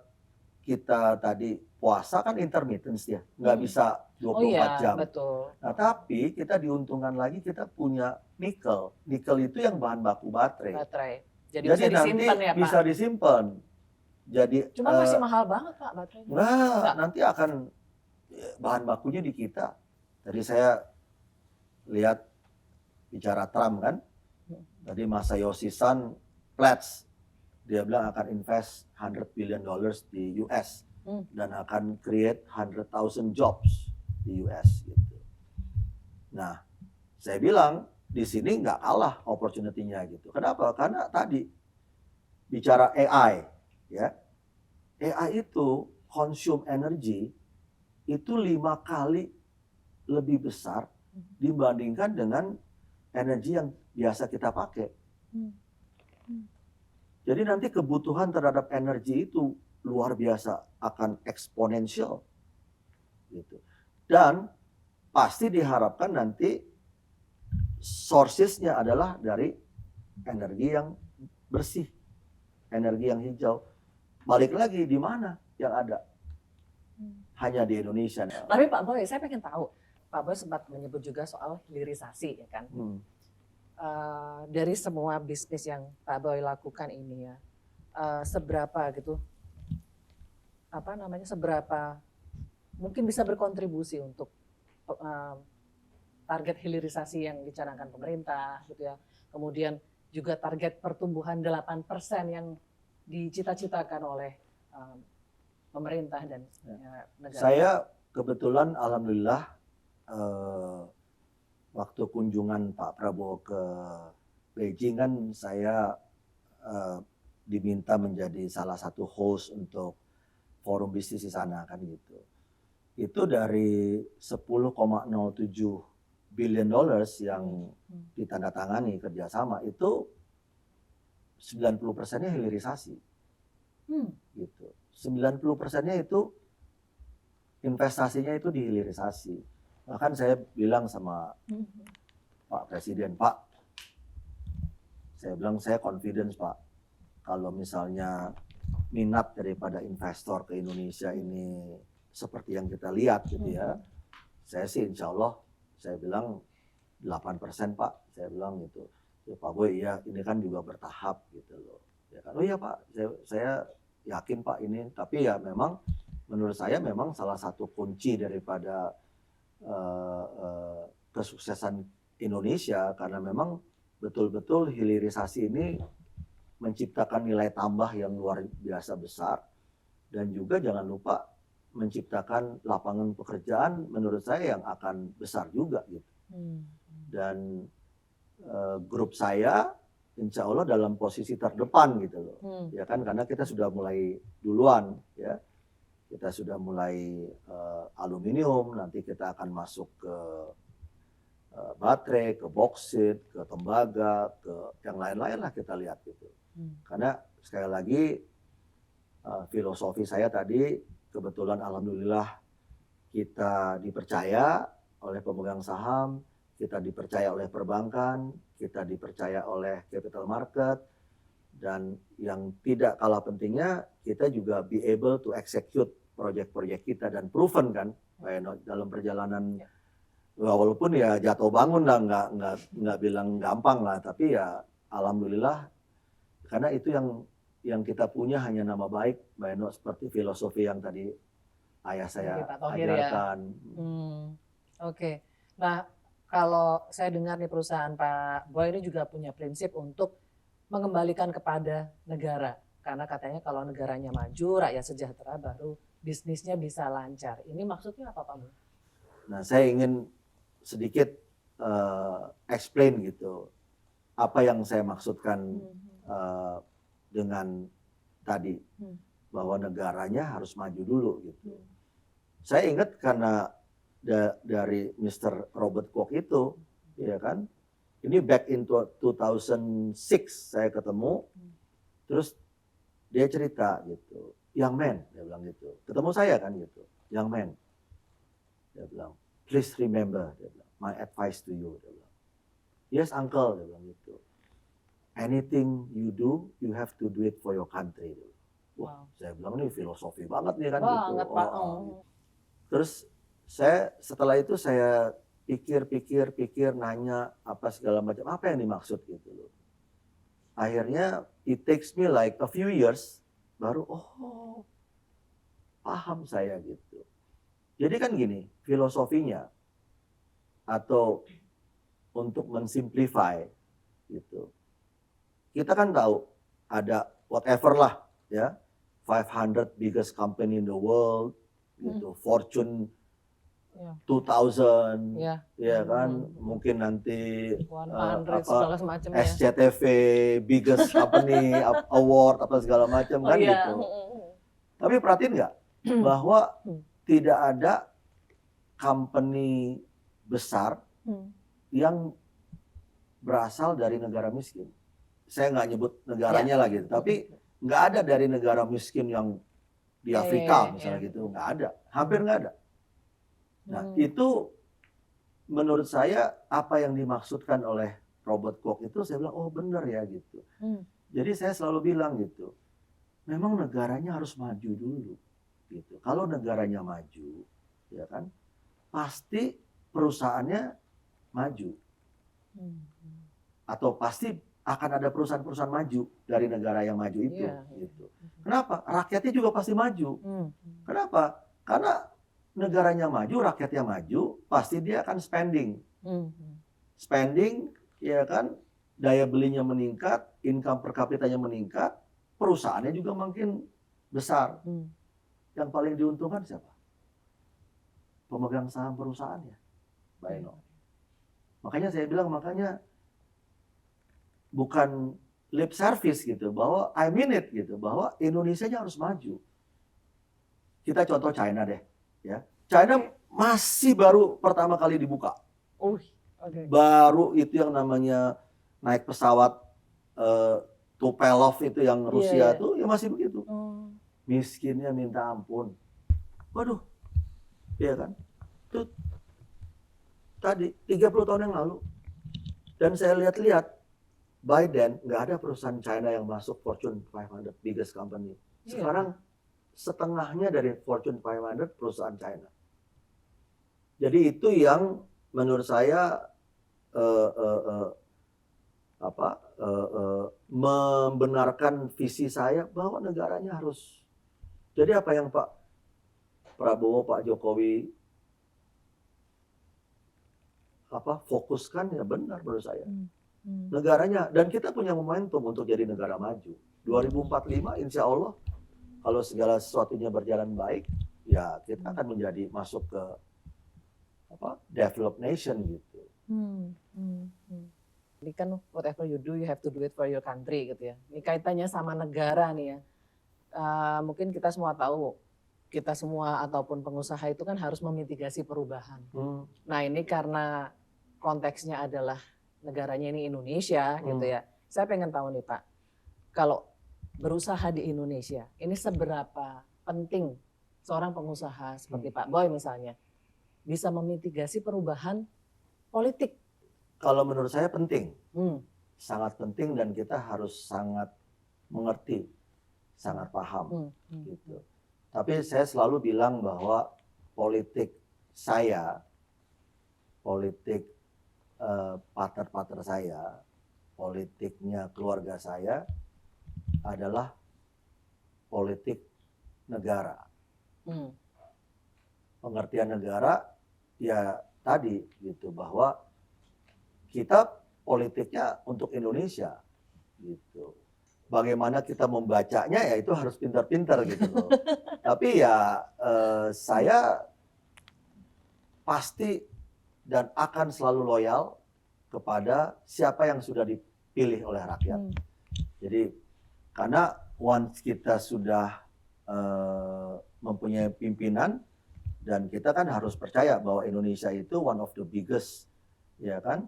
kita tadi puasa kan intermittent ya, nggak bisa Oh 24 iya, jam. betul. Nah, tapi kita diuntungkan lagi kita punya nikel. Nikel itu yang bahan baku baterai. Baterai. Jadi Jadi bisa nanti disimpan ya Pak? bisa disimpan. Jadi Cuma masih mahal banget Pak baterainya. enggak, nanti akan bahan bakunya di kita. Tadi saya lihat bicara Trump kan. Tadi Masayoshi Son pledge, dia bilang akan invest $100 billion di US dan akan create 100,000 jobs di US gitu. Nah, saya bilang di sini nggak kalah opportunity-nya gitu. Kenapa? Karena tadi bicara AI, ya, AI itu consume energy itu 5 kali lebih besar dibandingkan dengan energi yang biasa kita pakai. Jadi nanti kebutuhan terhadap energi itu luar biasa, akan eksponensial gitu. Dan pasti diharapkan nanti sources-nya adalah dari energi yang bersih, energi yang hijau. Balik lagi di mana yang ada? Hanya di Indonesia. Tapi Pak Boy, saya pengen tahu. Pak Boy sempat menyebut juga soal hilirisasi, ya kan? Dari semua bisnis yang Pak Boy lakukan ini ya, seberapa gitu, seberapa mungkin bisa berkontribusi untuk target hilirisasi yang dicanangkan pemerintah gitu ya. Kemudian juga target pertumbuhan 8% yang dicita-citakan oleh pemerintah dan negara. Saya kebetulan alhamdulillah waktu kunjungan Pak Prabowo ke Beijing kan saya diminta menjadi salah satu host untuk forum bisnis di sana kan gitu. Itu dari 10,07 billion dollars yang ditandatangani kerjasama itu 90%-nya hilirisasi. Gitu. 90%-nya itu investasinya itu di hilirisasi. Bahkan saya bilang sama Pak Presiden, Pak, saya bilang saya confidence Pak, kalau misalnya minat daripada investor ke Indonesia ini seperti yang kita lihat gitu ya, saya sih insya Allah, saya bilang 8% Pak, saya bilang gitu. Ya Pak Boy, iya ini kan juga bertahap gitu loh. Ya kan, oh iya Pak, saya yakin Pak ini, tapi ya memang menurut saya memang salah satu kunci daripada kesuksesan Indonesia karena memang betul-betul hilirisasi ini menciptakan nilai tambah yang luar biasa besar dan juga jangan lupa menciptakan lapangan pekerjaan menurut saya yang akan besar juga gitu. Dan grup saya insya Allah dalam posisi terdepan gitu loh. Ya kan karena kita sudah mulai duluan ya. Kita sudah mulai aluminium, nanti kita akan masuk ke baterai, ke boksit, ke tembaga, ke yang lain-lain lah kita lihat gitu. Karena sekali lagi filosofi saya tadi kebetulan alhamdulillah kita dipercaya oleh pemegang saham, kita dipercaya oleh perbankan, kita dipercaya oleh capital market, dan yang tidak kalah pentingnya kita juga be able to execute proyek-proyek kita dan proven kan dalam perjalanan walaupun ya jatuh bangun lah nggak bilang gampang lah tapi ya alhamdulillah karena itu yang kita punya hanya nama baik Mbak Eno seperti filosofi yang tadi ayah saya ajarkan. Oke. Nah kalau saya dengar nih perusahaan Pak Boy ini juga punya prinsip untuk mengembalikan kepada negara karena katanya kalau negaranya maju rakyat sejahtera baru bisnisnya bisa lancar. Ini maksudnya apa Pak Boy? Nah saya ingin sedikit explain gitu apa yang saya maksudkan dengan tadi bahwa negaranya harus maju dulu gitu. Saya ingat karena dari Mr. Robert Koch itu, ya kan, ini back in 2006 saya ketemu, terus dia cerita gitu, young man, dia bilang gitu, ketemu saya kan gitu, young man, dia bilang, please remember, dia bilang, my advice to you, dia bilang, yes uncle, dia bilang gitu, anything you do, you have to do it for your country. Wah, saya bilang ini filosofi banget nih kan banget, gitu. Pak. Terus Setelah itu saya pikir, nanya apa segala macam, apa yang dimaksud gitu loh. Akhirnya it takes me like a few years baru paham saya gitu. Jadi kan gini, filosofinya atau untuk mensimplify gitu. Kita kan tahu ada whatever lah ya, 500 biggest company in the world gitu, Fortune 2000 ya kan, mungkin nanti 100 segala semacam ya. SCTV biggest company award apa segala macam kan gitu. Tapi perhatiin nggak bahwa tidak ada company besar yang berasal dari negara miskin. Saya nggak nyebut negaranya lah gitu, tapi nggak ada dari negara miskin yang di Afrika misalnya gitu, nggak ada, hampir nggak ada. Nah itu menurut saya apa yang dimaksudkan oleh Robert Koch itu, saya bilang benar ya gitu. Jadi saya selalu bilang gitu, memang negaranya harus maju dulu gitu. Kalau negaranya maju, ya kan, pasti perusahaannya maju. Atau pasti akan ada perusahaan-perusahaan maju dari negara yang maju itu. Gitu. Kenapa? Rakyatnya juga pasti maju. Kenapa? Karena negaranya maju, rakyatnya maju, pasti dia akan spending. Spending, ya kan, daya belinya meningkat, income per kapitanya meningkat, perusahaannya juga makin besar. Yang paling diuntungkan siapa? Pemegang saham perusahaannya. Baik. Makanya saya bilang, bukan lip service gitu, bahwa I mean it gitu, bahwa Indonesia-nya harus maju. Kita contoh China deh, ya. China masih baru pertama kali dibuka. Baru itu yang namanya naik pesawat Tupolev itu yang Rusia tuh ya masih begitu. Miskinnya minta ampun. Waduh. Iya kan? Itu tadi 30 tahun yang lalu. Dan saya lihat-lihat Biden nggak ada perusahaan China yang masuk Fortune 500 biggest company. Sekarang setengahnya dari Fortune 500 perusahaan China. Jadi itu yang menurut saya membenarkan visi saya bahwa negaranya harus. Jadi apa yang Pak Prabowo, Pak Jokowi fokuskan ya benar menurut saya. Negaranya, dan kita punya momentum untuk jadi negara maju. 2045 insya Allah kalau segala sesuatunya berjalan baik, ya kita akan menjadi masuk ke developed nation gitu. Ini kan whatever you do, you have to do it for your country gitu ya. Ini kaitannya sama negara nih ya. Mungkin kita semua tahu, kita semua ataupun pengusaha itu kan harus memitigasi perubahan. Nah ini karena konteksnya adalah negaranya ini Indonesia gitu ya. Saya pengen tahu nih Pak, kalau berusaha di Indonesia, ini seberapa penting seorang pengusaha seperti Pak Boy misalnya bisa memitigasi perubahan politik? Kalau menurut saya penting, sangat penting, dan kita harus sangat mengerti, sangat paham gitu. Tapi saya selalu bilang bahwa politik saya, politik partner-partner saya, politiknya keluarga saya adalah politik negara. Pengertian negara ya tadi gitu, bahwa kita politiknya untuk Indonesia gitu. Bagaimana kita membacanya ya itu harus pintar-pintar gitu loh. Tapi ya saya pasti dan akan selalu loyal kepada siapa yang sudah dipilih oleh rakyat. Jadi karena once kita sudah mempunyai pimpinan, dan kita kan harus percaya bahwa Indonesia itu one of the biggest, ya kan,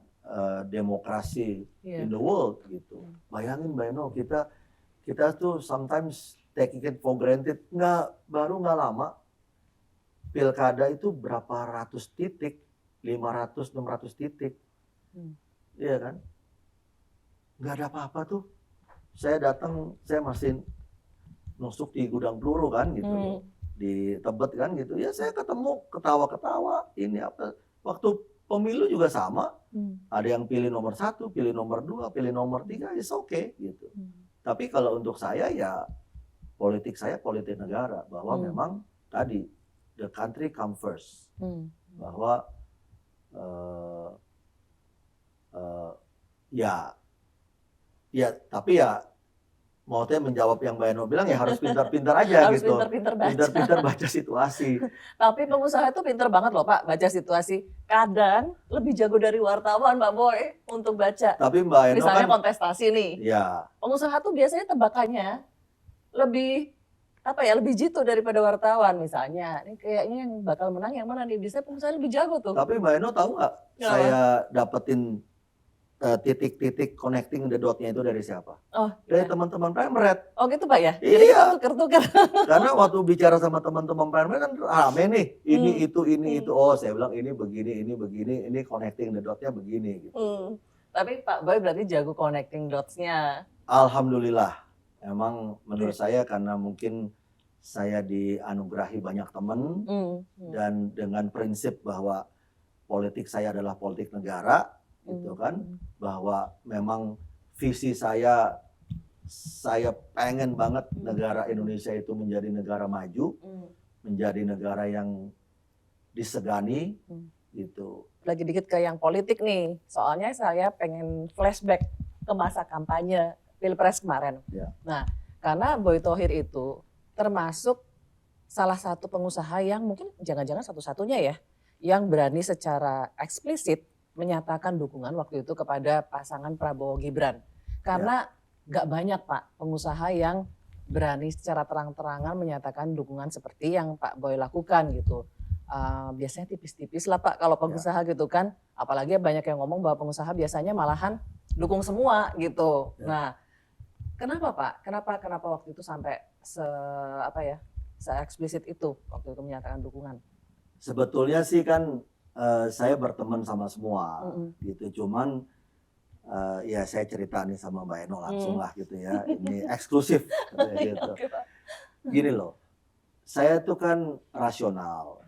demokrasi in the world gitu. Bayangin Mbak Eno, kita tuh sometimes taking it for granted. Baru nggak lama pilkada itu berapa ratus titik, 500-600 titik, iya kan? Nggak ada apa-apa tuh. Saya datang, saya masih nusuk di gudang peluru kan gitu, di Tebet kan gitu. Ya saya ketemu ketawa-ketawa, ini apa. Waktu pemilu juga sama. Ada yang pilih nomor 1, pilih nomor 2, pilih nomor 3, it's okay gitu. Tapi kalau untuk saya ya politik saya politik negara, bahwa memang tadi the country come first. Bahwa ya tapi ya mau saya menjawab yang Mbak Eno bilang ya harus pintar-pintar aja Harus gitu. pintar-pintar baca. Pintar-pintar baca situasi. Tapi pengusaha itu pintar banget loh Pak baca situasi. Kadang lebih jago dari wartawan Pak Boy untuk baca. Tapi Mbak Eno Misalnya kan kontestasi nih. ya Pengusaha tuh biasanya tebakannya lebih lebih jitu daripada wartawan misalnya. Ini kayaknya yang bakal menang yang mana nih? Biasanya pengusaha lebih jago tuh. tapi Mbak Eno tahu nggak saya dapetin titik-titik connecting the dot-nya itu dari siapa? Oh, dari teman-teman Pemret. Oh gitu Pak ya? Iya. Jadi kita tuker-tuker. Karena waktu bicara sama teman-teman Pemret kan rame nih, ini itu. Oh saya bilang ini begini, ini connecting the dot-nya begini gitu. Tapi Pak Boy berarti jago connecting dots-nya. Alhamdulillah. Emang menurut saya karena mungkin saya dianugerahi banyak teman dan dengan prinsip bahwa politik saya adalah politik negara, gitu kan, bahwa memang visi saya pengen banget negara Indonesia itu menjadi negara maju, menjadi negara yang disegani, gitu. Lagi dikit ke yang politik nih, soalnya saya pengen flashback ke masa kampanye Pilpres kemarin. Ya. Nah, karena Boy Thohir itu termasuk salah satu pengusaha yang mungkin jangan-jangan satu-satunya ya, yang berani secara eksplisit menyatakan dukungan waktu itu kepada pasangan Prabowo Gibran. Karena gak banyak Pak pengusaha yang berani secara terang-terangan menyatakan dukungan seperti yang Pak Boy lakukan gitu. Biasanya tipis-tipis lah Pak kalau pengusaha gitu kan. Apalagi banyak yang ngomong bahwa pengusaha biasanya malahan dukung semua gitu. Nah, kenapa Pak? Kenapa waktu itu sampai se eksplisit itu waktu itu menyatakan dukungan? Sebetulnya sih kan saya berteman sama semua gitu. Cuman ya saya cerita nih sama Mbak Eno langsung lah gitu ya. Ini eksklusif gitu. Gini loh. Saya tuh kan rasional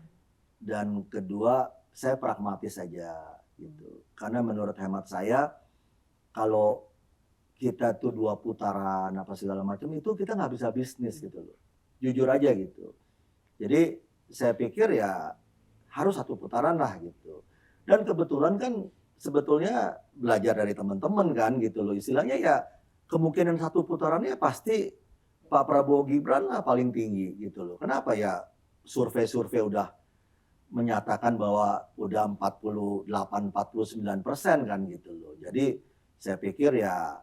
dan kedua saya pragmatis saja gitu. Karena menurut hemat saya kalau kita tuh 2 putaran apa segala macam itu kita nggak bisa bisnis gitu loh. Jujur aja gitu. Jadi saya pikir ya harus 1 putaran lah gitu. Dan kebetulan kan sebetulnya belajar dari teman-teman kan gitu loh. Istilahnya ya kemungkinan 1 putarannya pasti Pak Prabowo Gibran lah paling tinggi gitu loh. Kenapa ya survei-survei udah menyatakan bahwa udah 48-49% kan gitu loh. Jadi saya pikir ya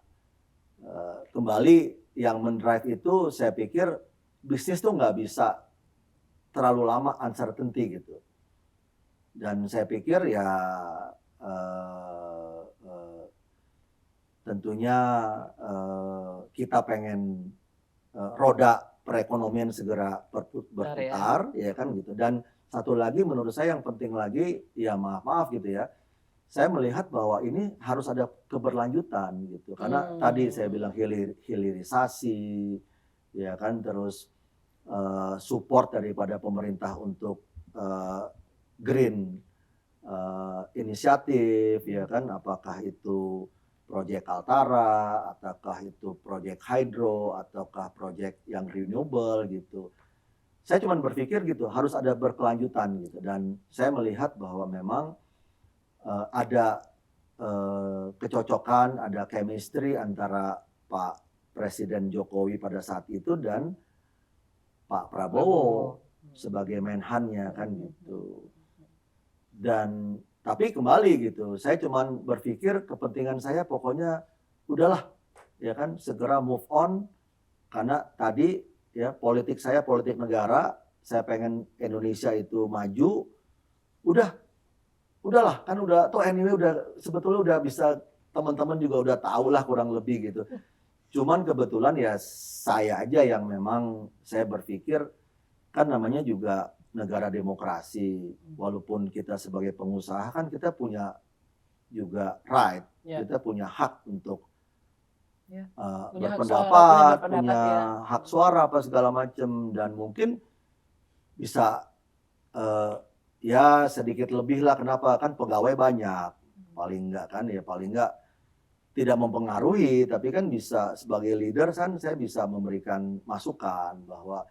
kembali yang mendrive itu saya pikir bisnis tuh nggak bisa terlalu lama uncertainty gitu. Dan saya pikir ya tentunya kita pengen roda perekonomian segera berputar ya kan gitu. Dan satu lagi menurut saya yang penting lagi ya maaf gitu ya. Saya melihat bahwa ini harus ada keberlanjutan gitu. Karena tadi saya bilang hilirisasi ya kan, terus support daripada pemerintah untuk green inisiatif ya kan, apakah itu proyek Altara, ataukah itu proyek hydro, ataukah proyek yang renewable gitu. Saya cuma berpikir gitu harus ada berkelanjutan gitu, dan saya melihat bahwa memang ada kecocokan, ada chemistry antara Pak Presiden Jokowi pada saat itu dan Pak Prabowo sebagai Menhan-nya kan gitu. Dan tapi kembali gitu, saya cuma berpikir kepentingan saya pokoknya udahlah ya kan, segera move on, karena tadi ya politik saya politik negara, saya pengen Indonesia itu maju, udahlah kan udah toh anyway udah sebetulnya udah bisa, teman-teman juga udah tahu lah kurang lebih gitu. Cuman kebetulan ya saya aja yang memang saya berpikir kan namanya juga negara demokrasi, walaupun kita sebagai pengusaha kan kita punya juga right, kita punya hak untuk berpendapat, punya hak suara apa segala macam, dan mungkin bisa ya sedikit lebih lah. Kenapa? Kan pegawai banyak. Paling enggak kan ya paling enggak tidak mempengaruhi, tapi kan bisa sebagai leader kan saya bisa memberikan masukan bahwa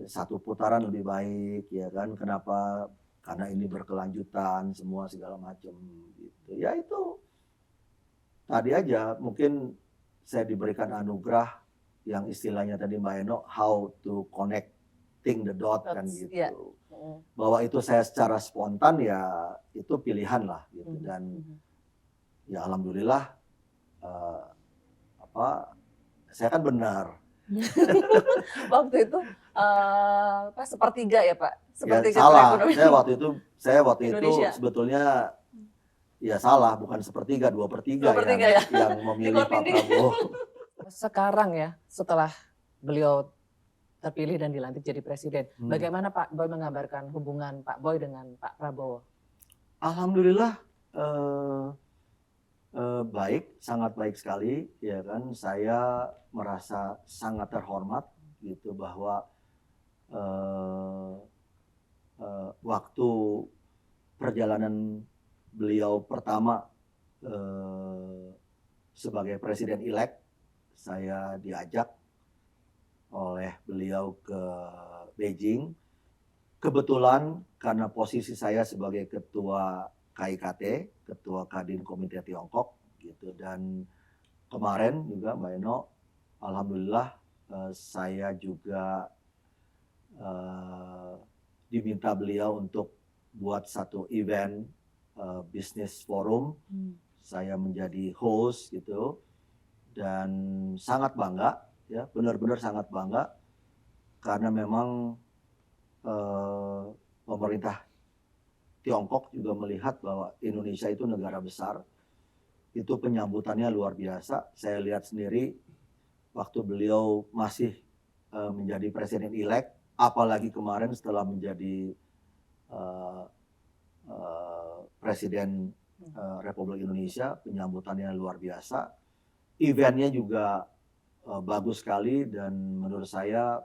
satu putaran lebih baik ya kan. Kenapa? Karena ini berkelanjutan semua segala macam gitu. Ya itu tadi aja mungkin saya diberikan anugerah yang istilahnya tadi Mbak Eno, how to connecting the dot kan gitu. Yeah. Bahwa itu saya secara spontan ya itu pilihan lah gitu. Dan ya alhamdulillah saya kan benar. Waktu itu sepertiga ya Pak? Sepertiga Ya, salah. perekonomian Saya waktu itu Indonesia. sebetulnya ya salah, bukan sepertiga, 2/3 2/3 yang memilih Pak Prabowo. Sekarang ya, setelah beliau terpilih dan dilantik jadi presiden, bagaimana Pak Boy menggambarkan hubungan Pak Boy dengan Pak Prabowo? Alhamdulillah baik, sangat baik sekali, ya kan. Saya merasa sangat terhormat gitu bahwa waktu perjalanan beliau pertama sebagai presiden elect, saya diajak oleh beliau ke Beijing. Kebetulan karena posisi saya sebagai ketua KIKT, ketua Kadin Komite Tiongkok gitu, dan kemarin juga Mbak Eno, alhamdulillah saya juga diminta beliau untuk buat satu event business forum. Saya menjadi host gitu dan sangat bangga ya, benar-benar sangat bangga karena memang pemerintah Tiongkok juga melihat bahwa Indonesia itu negara besar. Itu penyambutannya luar biasa. Saya lihat sendiri waktu beliau masih menjadi presiden elect, apalagi kemarin setelah menjadi presiden Republik Indonesia, penyambutannya luar biasa. Eventnya juga bagus sekali dan menurut saya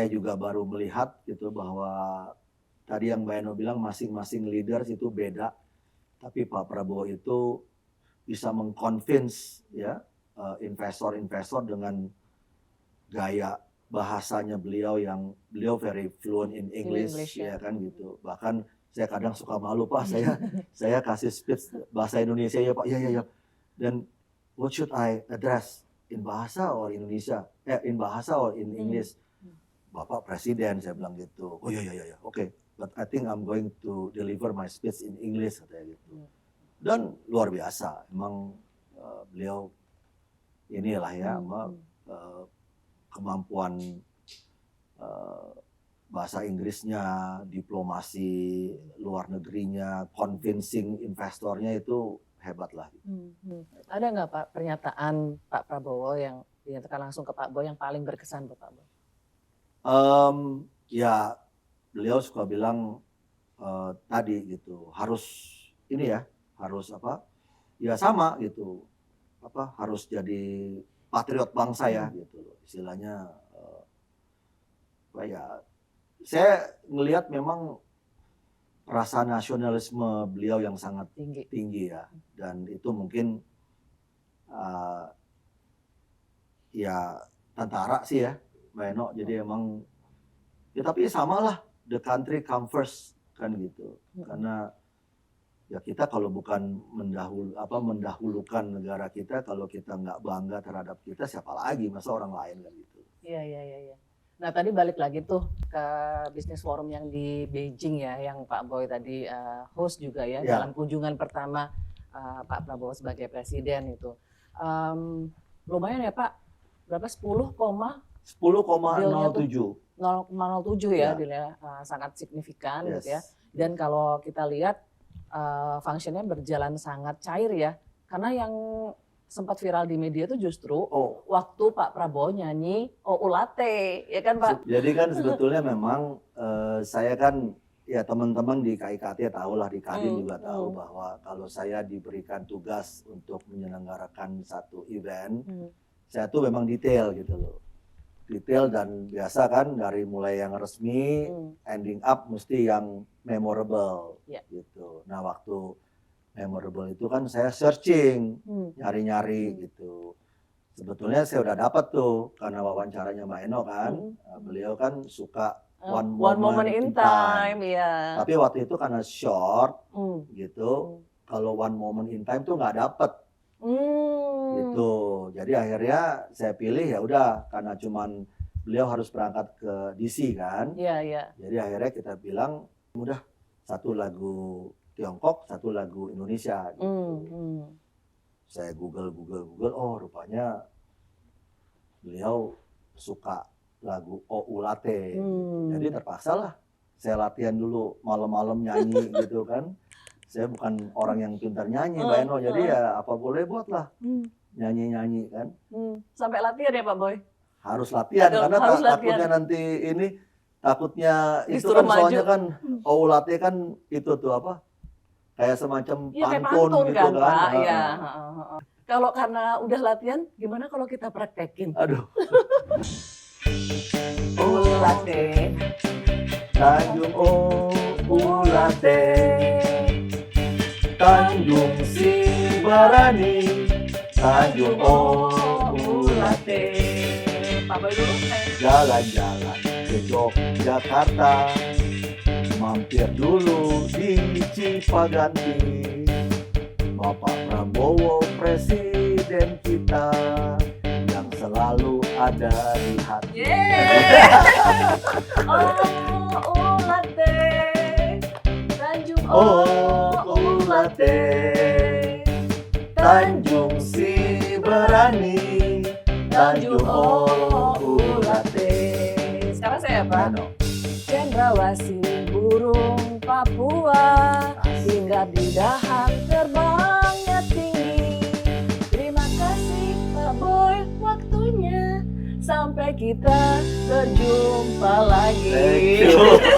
juga baru melihat gitu bahwa tadi yang Mbak Eno bilang masing-masing leaders itu beda, tapi Pak Prabowo itu bisa mengconvince ya investor-investor dengan gaya bahasanya beliau yang beliau very fluent in English ya kan gitu. Bahkan saya kadang suka malu Pak, saya kasih speech bahasa Indonesia ya Pak, ya. Dan what should I address, in bahasa or Indonesia? In bahasa or in English? Bapak Presiden, saya bilang gitu. Oh ya, oke. But I think I'm going to deliver my speech in English, katanya gitu. Dan luar biasa, emang beliau inilah ya, kemampuan bahasa Inggrisnya, diplomasi luar negerinya, convincing investornya itu hebat lah. Ada nggak Pak pernyataan Pak Prabowo yang dinyatakan langsung ke Pak Boy yang paling berkesan buat Pak Boy? Ya beliau suka bilang tadi gitu, harus ini ya, harus apa? Ya sama gitu, harus jadi patriot bangsa ya gitu, istilahnya. Ya, saya ngelihat memang rasa nasionalisme beliau yang sangat tinggi ya, dan itu mungkin ya tentara sih ya, Mbak Eno. Jadi emang ya tapi samalah, the country come first kan gitu. Karena ya kita kalau bukan mendahulukan negara kita, kalau kita nggak bangga terhadap kita, siapa lagi, masa orang lain kan gitu. Iya. Nah tadi balik lagi tuh ke bisnis forum yang di Beijing ya, yang Pak Boy tadi host juga ya, dalam kunjungan pertama Pak Prabowo sebagai presiden itu. Lumayan ya Pak, berapa 10,07 ya, sangat signifikan gitu ya. Dan kalau kita lihat functionnya berjalan sangat cair ya, karena yang sempat viral di media itu justru waktu Pak Prabowo nyanyi Ulate, ya kan Pak? Jadi kan sebetulnya memang saya kan ya teman-teman di KIKT tahu lah, di Kadin juga tahu bahwa kalau saya diberikan tugas untuk menyelenggarakan satu event, saya tuh memang detail gitu loh. detail dan biasa kan dari mulai yang resmi, ending up mesti yang memorable Ya. gitu. Nah waktu memorable itu kan saya searching, nyari-nyari gitu. Sebetulnya saya udah dapat tuh karena wawancaranya Mbak Eno kan, beliau kan suka one moment in time. ya. Tapi waktu itu karena short gitu, kalau one moment in time tuh nggak dapet gitu. Jadi akhirnya saya pilih ya udah karena cuman beliau harus berangkat ke DC kan. Iya. Jadi akhirnya kita bilang udah satu lagu Tiongkok, satu lagu Indonesia gitu. Saya Google, oh rupanya beliau suka lagu O Ulate. Jadi terpaksa lah saya latihan dulu malam-malam nyanyi gitu kan. Saya bukan orang yang pintar nyanyi Mbak Eno, jadi ya apa boleh buat lah nyanyi-nyanyi kan. Sampai latihan ya Pak Boy? Harus latihan karena harus takutnya latihan. nanti ini takutnya itu Disuruh kan soalnya maju. kan O Ulate kan itu tuh apa kayak semacam Iya kayak pantun pantun gitu kan kan. Pak, ya. Kalau karena udah latihan, gimana kalau kita praktekin? Aduh. Ulate, Tanjung O Ulate, Tanjung Sibarani, Tanjung O Ulate. Pak Boy dulu. Jalan-jalan ke Yogyakarta, mampir dulu di Cipaganti. Bapak Prabowo presiden kita yang selalu ada di hati. Ulate, Tanjung Ulate, Tanjung Sibarani, Tanjung Ulate. Sekarang saya Pak. Eno. Cendrawasih burung Papua, hinggap di dahan terbangnya tinggi. Terima kasih Pak Boy waktunya, sampai kita berjumpa lagi. Thank you.